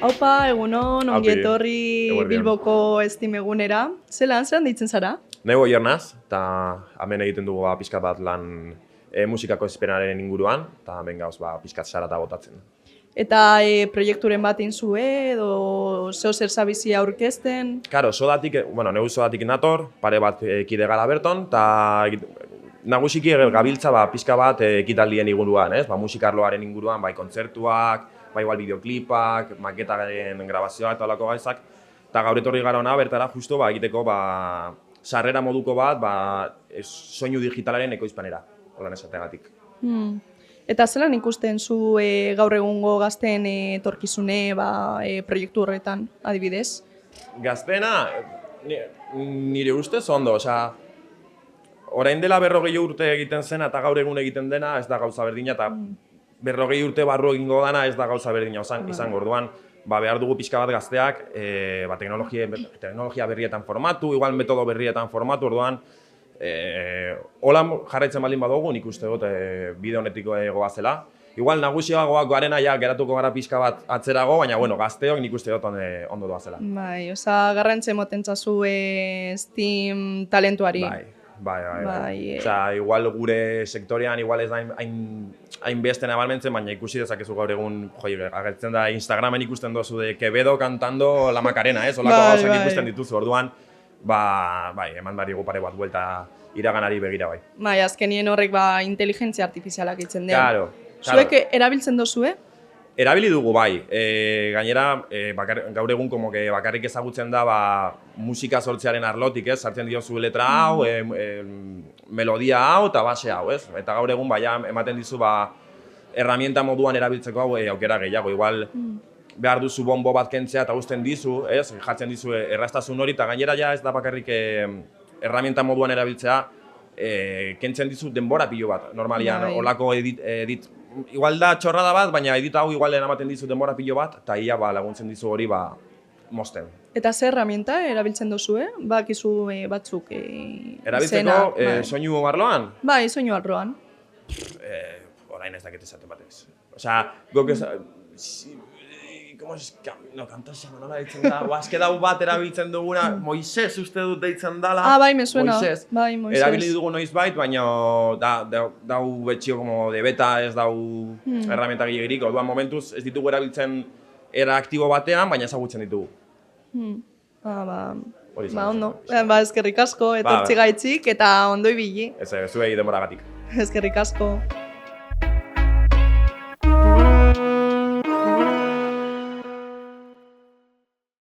Aupa, egunon, ongi Aupi, etorri eguerdion. Bilboko Steam egunera. Zelan deitzen zara? Nego Iernaz, eta hemen egiten dugu pixkat bat lan musikako ezpenaren inguruan, eta hemen gauz pixkat sarata botatzen. Eta proiekturen bat inzue, edo zeo zer zabizi aurkezten? Karo, negu sodatik nator, pare bat kide gara berton, eta nagusiki gabiltza pixka bat ekitaldien inguruan, ez? Musikarloaren inguruan, bai kontzertuak, bai igual bideoklipak, maketaren grabazioak eta holako gaizak. Eta gaur etorri gara hona bertara justo egiteko sarrera moduko bat soinu digitalaren ekoizpenera, holan esategatik. Eta zelan ikusten zu gaur egungo gazteen etorkizune proiektu horretan, adibidez? Gazteena, nire ustez ondo, osea, orain dela 40 urte egiten zena eta gaur egun egiten dena ez da gauza berdina, eta 40 urte barru egingo dana ez da gauza berdina izango. Orduan, behar dugu pixka bat gazteak teknologia berrietan formatu, igual metodo berrietan formatu, orduan, hola jarraitzen baldin badugu, nik uste dut bide honetiko goazela. Igual nagusiagoak garena geratuko gara pixka bat atzerago, baina gazteok nik uste dut ondo doazela. Bai, garrantze moten txazu Steam talentuari. Bai. Osea, igual gure sektorean igual ez da hain beste nabalmentzen, baina ikusi dezakezu gaur egun, agertzen da Instagramen ikusten dozu de Quevedo cantando La Macarena, ez? Olako gauzak ikusten dituzu, orduan, eman bari pare bat buelta iraganari begira bai. Bai, azkenien horrek inteligentzia artifizialak itzen den. Claro. Zuek erabiltzen dozue? Erabili dugu bai, gainera gaur egun bakarrik ezagutzen da musika sortzearen arlotik, ez? Sartzen diozu letra hau, melodia hau eta base hau, ez? Eta gaur egun ematen dizu herramienta moduan erabiltzeko hau aukera gehiago, igual behar duzu bonbo bat kentzea eta uzten dizu, ez? Jartzen dizu erraztasun hori, eta gainera ez da bakarrik herramienta moduan erabiltzea, kentzen dizu denbora pilo bat, normalian, olako edit igual da txorrada bat, baina edita hau igual eramaten dizu denbora pilo bat, eta ia laguntzen dizu hori mozten. Eta zer herramienta erabiltzen duzu, bakizu batzuk erabiltzeko soinu arloan? Bai, soinu arloan. Orain ez dakit esaten batez. Osea, gok kantasia nola deitzen da, azke dau bat erabiltzen duguna, Moises uste dut deitzen dala. Bai, me suena. Bai, Moises. Erabili dugu noizbait, baina dau betxio de beta ez dau herramienta gehiagirik, orduan momentuz ez ditugu erabiltzen era aktibo batean, baina ezagutzen ditugu. Ondo. Eskerrik asko, etortzi gaitzik eta ondo ibili. Ez, zuei denboragatik. Eskerrik asko.